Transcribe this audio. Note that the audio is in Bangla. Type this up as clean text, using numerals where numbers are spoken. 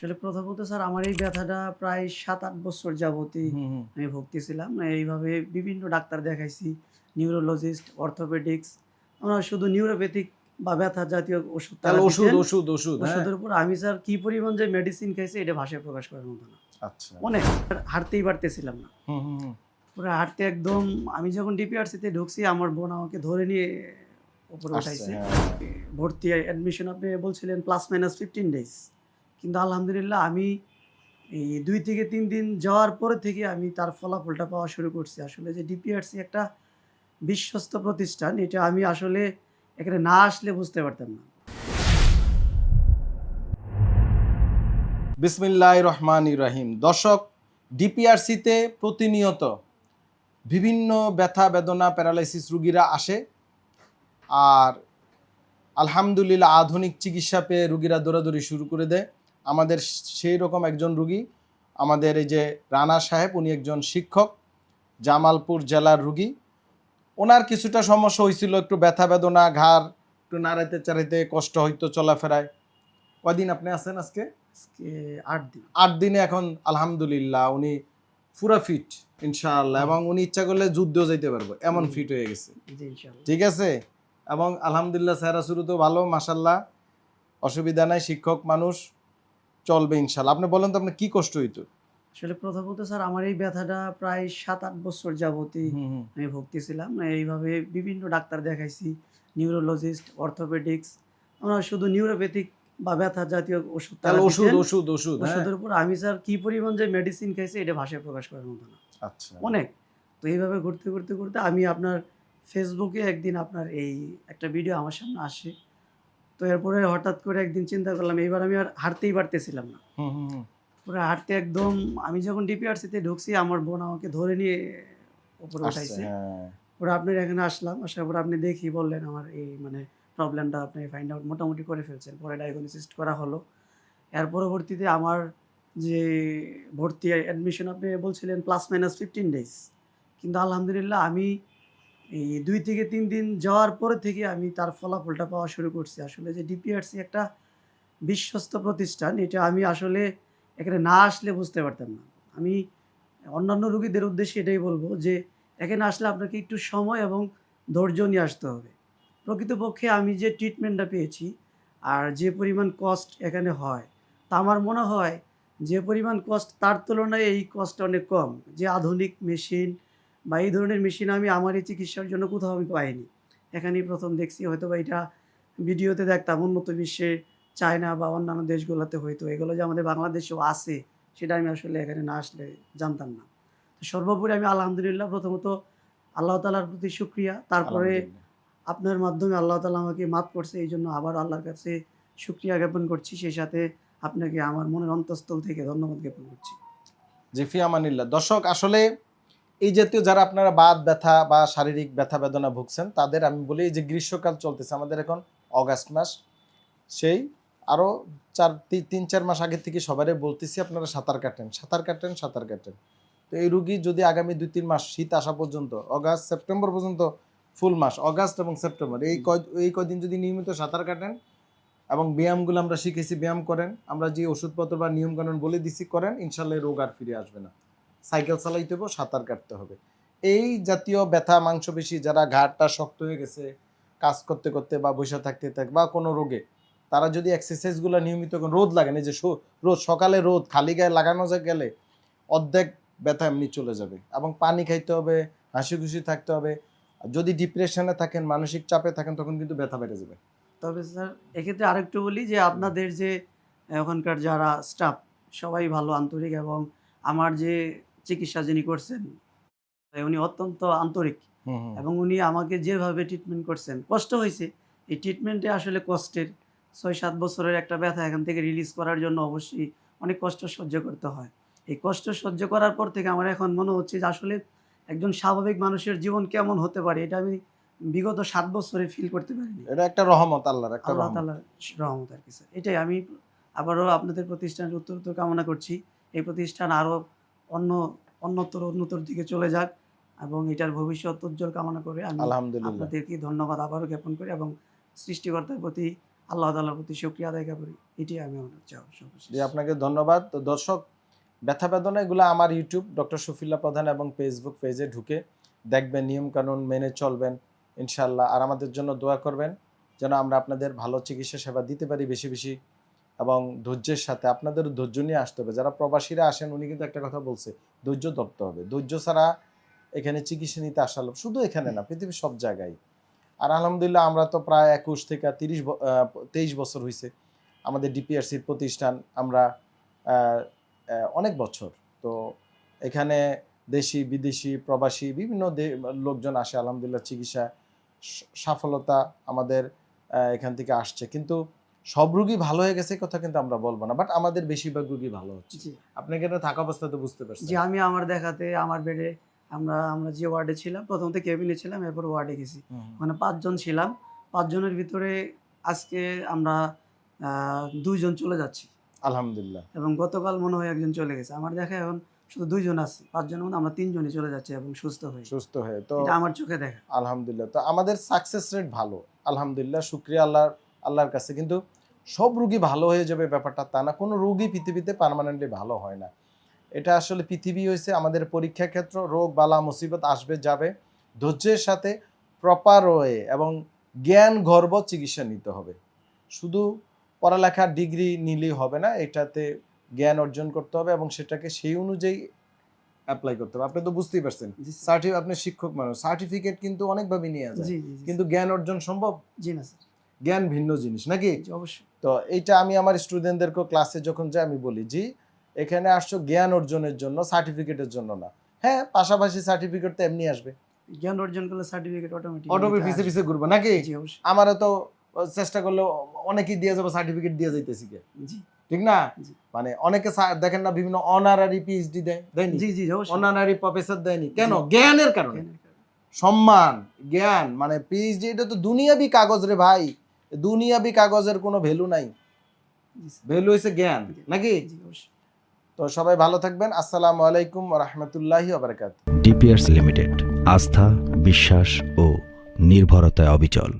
আসলে প্রথমত স্যার আমার এই ব্যথাটা প্রায় ৭-৮ বছর যাবতই হুম, হুম। আমি ভুগতেছিলাম। এইভাবে বিভিন্ন ডাক্তার দেখাইছি, নিউরোলজিস্ট, অর্থোপেডিক্স। ওনারা শুধু নিউরোপ্যাথিক বা ব্যথা জাতীয় ওষুধ তারা তাহলে ওষুধ, দিতেন। ওষুধ, ওষুধ, হ্যাঁ? ওষুধের উপর আমি স্যার কি পরিমাণ যে মেডিসিন খাইছি এটা ভাষায় প্রকাশ করার মতো না। আচ্ছা। অনেক। আর হাঁটতেই পারতেছিলাম না। হুম, হুম, হুম। পুরা হাঁটতে একদম আমি যখন ডিপিআরসিতে ঢুকছি আমার বোন আমাকে ধরে নিয়ে উপরে আসছে, উঠাইছে। হ্যাঁ। ভর্তি অ্যাডমিশন আপনি বলছিলেন প্লাস মাইনাস 15 ডেইজ। কিন্তু আলহামদুলিল্লাহ আমি এই ২ থেকে ৩ দিন যাওয়ার পরে থেকে আমি তার ফলাফলটা পাওয়া শুরু করছি। আসলে যে ডিপিআরসি একটা বিশ্বস্ত প্রতিষ্ঠান এটা আমি আসলে এখানে না আসলে বুঝতে পারতাম না। বিসমিল্লাহির রহমানির রহিম। দর্শক, ডিপিআরসিতে প্রতিনিয়ত বিভিন্ন ব্যথা, বেদনা, প্যারালাইসিস রুগীরা আসে। আর আলহামদুলিল্লাহ আধুনিক চিকিৎসা পেয়ে রুগীরা দৌড়াদৌড়ি শুরু করে দেয়। আমাদের সেই রকম একজন রুগী, আমাদের এই যে রানা সাহেব, উনি একজন শিক্ষক, জামালপুর জেলার রুগী। ওনার কিছুটা সমস্যা হয়েছিল, একটু ব্যথা বেদনা, ঘাড় একটু নাড়াইতে চাড়াইতে কষ্ট হইতো চলাফেরায়। কয়দিন আপনি আছেন আজকে? আজকে ৮ দিন। ৮ দিনে এখন আলহামদুলিল্লাহ উনি পুরা ফিট ইনশাআল্লাহ, এবং উনি ইচ্ছা করলে যুদ্ধেও যাইতে পারবো, এমন ফিট হয়ে গেছে। জি, ইনশাআল্লাহ। ঠিক আছে? এবং আলহামদুলিল্লাহ চেহারা শুরু তো ভালো, মাশাআল্লাহ, অসুবিধা নাই, শিক্ষক মানুষ, চলবে ইনশাআল্লাহ। আপনি বলেন তো আপনার কি কষ্ট হইতো? আসলে প্রথমত স্যার আমার এই ব্যথাটা প্রায় ৭-৮ বছর যাবতই হুম, হুম। আমি ভুগতেছিলাম। এইভাবে বিভিন্ন ডাক্তার দেখাইছি, নিউরোলজিস্ট, অর্থোপেডিক্স। ওনারা শুধু নিউরোপ্যাথিক বা ব্যথা জাতীয় ওষুধ তারা তাহলে ওষুধ, দিতেন। ওষুধ, ওষুধ, হ্যাঁ? ওষুধের উপর আমি স্যার কি পরিমাণ যে মেডিসিন খাইছি এটা ভাষায় প্রকাশ করার মতো না। আচ্ছা। অনেক। তো এইভাবে ঘুরতে আমি আপনার ফেসবুকে একদিন আপনার এই একটা ভিডিও আমার সামনে আসে। তো এরপরে হঠাৎ করে একদিন চিন্তা করলাম এইবার আমি আর হাঁটতেই পারতেছিলাম না। হুম, হুম, হুম। পুরা হাঁটতে একদম আমি যখন ডিপিআরসিতে ঢুকছি আমার বোন আমাকে ধরে নিয়ে উপরে আসছে, উঠাইছে। হ্যাঁ। পরে আপনার এখানে আসলাম। আসার পরে আপনি দেখি বললেন আমার এই মানে প্রবলেমটা আপনি ফাইন্ড আউট মোটামুটি করে ফেলছেন। পরে ডায়াগনোসিস করা হলো। এর পরবর্তীতে আমার যে ভর্তি অ্যাডমিশন আপনি বলছিলেন প্লাস মাইনাস 15 ডেইজ। কিন্তু আলহামদুলিল্লাহ আমি এই ২ থেকে ৩ দিন যাওয়ার পরে থেকে আমি তার ফলাফলটা পাওয়া শুরু করছি। আসলে যে ডিপিআরসি একটা বিশ্বস্ত প্রতিষ্ঠান এটা আমি আসলে এখানে না আসলে বুঝতে পারতাম না। আমি অন্যান্য রোগীদের উদ্দেশ্যে এটাই বলব যে এখানে আসলে আপনাকে একটু সময় এবং ধৈর্য নিয়ে আসতে হবে। প্রকৃতপক্ষে আমি যে ট্রিটমেন্টটা পেয়েছি আর যে পরিমাণ কস্ট এখানে হয়, তা আমার মনে হয় যে পরিমাণ কস্ট তার তুলনায় এই কস্ট অনেক কম। যে আধুনিক মেশিন বা এই ধরনের মেশিন আমি আমার এই চিকিৎসার জন্য কোথাও আমি পাইনি। এখানেই ১ম দেখছি হয়তোবা এটা ভিডিওতে দেখতাম উন্নত বিশ্বে চায়না বা অন্যান্য দেশগুলোতে হইতো। এগুলো যে আমাদের বাংলাদেশেও আছে সেটা আমি আসলে এখানে না আসলে জানতাম না। তো সর্বোপরি আমি আলহামদুলিল্লাহ প্রথমত আল্লাহ তাআলার প্রতি শুকরিয়া। তারপরে আলহামদুলিল্লাহ। আপনার মাধ্যমে আল্লাহ তাআলা আমাকে মাফ করছে। এইজন্য আবারও আল্লাহর কাছে শুকরিয়া জ্ঞাপন করছি। সেই সাথে আপনাকে আমার মনের অন্তঃস্থল থেকে ধন্যবাদ জ্ঞাপন করছি। জি, ফি আমানিল্লাহ। দর্শক, আসলে এই জাতীয় যারা আপনারা বাত ব্যথা বা শারীরিক ব্যথা বেদনা ভুগছেন, তাদের আমি বলি, এই যে গ্রীষ্মকাল চলতেছে আমাদের এখন, অগাস্ট মাস, সেই আরো ৩-৪ মাস আগের থেকে সবারই বলতেছি আপনারা সাঁতার কাটেন, সাঁতার কাটেন, সাঁতার কাটেন। তো এই রুগী যদি আগামী ২-৩ মাস শীত আসা পর্যন্ত, অগাস্ট সেপ্টেম্বর পর্যন্ত, ফুল মাস অগাস্ট এবং সেপ্টেম্বর, এই কয়দিন যদি নিয়মিত সাঁতার কাটেন এবং ব্যায়ামগুলো আমরা শিখেছি ব্যায়াম করেন, আমরা যে ওষুধপত্র বা নিয়মকানুন বলে দিছি করেন, ইনশাল্লাহ এই রোগ আর ফিরে আসবে না। সাইকেল চালাইতে হবে, সাঁতার কাটতে হবে। এই জাতীয় ব্যথা, মাংসপেশি, যারা ঘাড়টা শক্ত হয়ে গেছে কাজ করতে করতে বা বসে থাকতে থাকতে বা কোনো রোগে, তারা যদি এক্সারসাইজগুলো নিয়মিত রোদ লাগেন, এই যে রোদ সকালে রোদ খালি গায়ে লাগানো গেলে অর্ধেক ব্যথা এমনি চলে যাবে। এবং পানি খাইতে হবে, হাসি খুশি থাকতে হবে। যদি ডিপ্রেশনে থাকেন, মানসিক চাপে থাকেন, তখন কিন্তু ব্যথা বেড়ে যাবে। তবে স্যার এক্ষেত্রে আরেকটু বলি যে আপনাদের যে ওখানকার যারা স্টাফ সবাই ভালো আন্তরিক এবং আমার যে চিকিৎসা যিনি করছেন উনি অত্যন্ত আন্তরিক হুম, হুম। এবং উনি আমাকে যেভাবে ট্রিটমেন্ট করছেন, কষ্ট হইছে। এই ট্রিটমেন্টে আসলে কষ্টের ৬-৭ বছরের একটা ব্যথা এখান থেকে রিলিজ করার জন্য অবশ্যই অনেক কষ্ট সহ্য করতে হয়। এই কষ্ট সহ্য করার পর থেকে আমার এখন মনে হচ্ছে যে আসলে একজন স্বাভাবিক মানুষের জীবন কেমন হতে পারে এটা আমি বিগত ৭ বছরে ফিল করতে পারিনি। এটা একটা রহমত, আল্লাহর একটা আল্লাহ রহমত। তাআলার রহমত আরকি স্যার। এটাই আমি আবারও আপনাদের প্রতিষ্ঠানের উত্তরোত্তর কামনা করছি। এই প্রতিষ্ঠান আরো অন্য উন্নতর দিকে চলে যাক এবং এটার ভবিষ্যৎ উজ্জ্বল কামনা করে আমি আলহামদুলিল্লাহ। আপনাদেরকে ধন্যবাদ আবারও জ্ঞাপন করি এবং সৃষ্টিকর্তার প্রতি আল্লাহ তাআলার প্রতি শুকরিয়া আদায় করি, এটাই আমি আমার চাও সর্বশেষ। জি, আপনাকে ধন্যবাদ। তো দর্শক, ব্যথা বেদনা এগুলো আমার ইউটিউব ডক্টর শফিউল্লাহ প্রধান এবং ফেসবুক পেজে ঢুকে দেখবেন, নিয়ম কানুন মেনে চলবেন ইনশাআল্লাহ। আর আমাদের জন্য দোয়া করবেন যেন আমরা আপনাদের ভালো চিকিৎসা সেবা দিতে পারি বেশি বেশি, এবং ধৈর্যের সাথে। আপনাদের ধৈর্য নিয়ে আসতে হবে। যারা প্রবাসীরা আসেন, উনি কিন্তু একটা কথা বলছে, ধৈর্য ধরতে হবে। ধৈর্য ছাড়া এখানে চিকিৎসা নিতে আসা লোক, শুধু এখানে না, পৃথিবীর সব জায়গায়। আর আলহামদুলিল্লাহ আমরা তো প্রায় 21 থেকে 23 বছর হয়েছে আমাদের ডিপিআরসির প্রতিষ্ঠান। আমরা আহ, অনেক বছর তো এখানে দেশি বিদেশি প্রবাসী বিভিন্ন লোকজন আসে আলহামদুলিল্লাহ, চিকিৎসা সফলতা আমাদের এখান থেকে আসছে। কিন্তু সব রোগী ভালো হয়ে গেছে কথা কিন্তু আমরা বলবো না, বাট আমাদের বেশিরভাগ রোগী ভালো হচ্ছে। জি আপনি এখানে থাকা অবস্থাতে বুঝতে পারছেন। জি, আমি আমার দেখাতে আমার বেডে আমরা আমরা যে ওয়ার্ডে ছিলাম, প্রথমত কেবিনে ছিলাম, এরপর ওয়ার্ডে গেছি। মানে 5 জন ছিলাম। 5 জনের ভিতরে আজকে আমরা 2 জন চলে যাচ্ছি আলহামদুলিল্লাহ। এবং গতকাল মনে হয় একজন চলে গেছে। আমার দেখা এখন শুধু 2 জন আছি। 5 জনের মধ্যে আমরা 3 জনই চলে যাচ্ছি এবং সুস্থ হয়ে। তো এটা আমার চোখে দেখা। আলহামদুলিল্লাহ। তো আমাদের সাকসেস রেট ভালো আলহামদুলিল্লাহ, শুকরিয়া আল্লাহর কাছে। কিন্তু সব রোগী ভালো হয়ে যাবে ব্যাপারটা তা না। কোনো রোগী পৃথিবীতে পার্মানেন্টলি ভালো হয় না। এটা আসলে পৃথিবী হয়েছে আমাদের পরীক্ষা ক্ষেত্র। রোগ বালা মুসিবত আসবে যাবে, ধৈর্যের সাথে প্রপার ওয়ে এবং জ্ঞান গর্ব চিকিৎসা নিতে হবে। শুধু পড়ালেখার ডিগ্রি নিলেই হবে না, এটাতে জ্ঞান অর্জন করতে হবে এবং সেটাকে সেই অনুযায়ী অ্যাপ্লাই করতে হবে। আপনি তো বুঝতেই পারছেন, জি স্যার। আপনি শিক্ষক মানুষ, সার্টিফিকেট কিন্তু অনেকভাবে নিয়ে যায়, জি জি জি কিন্তু জ্ঞান অর্জন সম্ভব? জি না স্যার। জ্ঞান ভিন্ন জিনিস নাকি? জি অবশ্যই। তো এইটা আমি আমার স্টুডেন্টদেরকে ক্লাসে যখন যাই আমি বলি, জি এখানে আসছো জ্ঞান অর্জনের জন্য, সার্টিফিকেটের জন্য না। হ্যাঁ, পাশাপাশি সার্টিফিকেট তো এমনি আসবে, জ্ঞান অর্জন করলে সার্টিফিকেট অটোমেটিক পিছে পিছে ঘুরবো নাকি? জি অবশ্যই। আমারও তো চেষ্টা করলে অনেকেই দিয়ে যাবো, সার্টিফিকেট দিয়ে যাইতেছি কে, জি ঠিক না? জি মানে অনেকে দেখেন না, বিভিন্ন অনারারি পিএইচডি দেয়নি, জি জি অবশ্যই। অনারারি প্রফেসর দেয়নি কেন? জি। জ্ঞানের কারণে। জ্ঞানের কারণে। সম্মান, জ্ঞান, মানে পিএইচডি এটা তো দুনিয়াবি কাগজ রে ভাই। দুনিয়াবি কাগজের কোনো ভ্যালু নাই, জি স্যার। ভ্যালু হইছে জ্ঞান নাকি? জি অবশ্যই। তো সবাই ভালো থাকবেন। আসসালামু আলাইকুম ওয়া রাহমাতুল্লাহি ওয়া বারাকাতুহু। ডিপিআরস লিমিটেড, আস্থা, বিশ্বাস ও নির্ভরতায় অবিচল।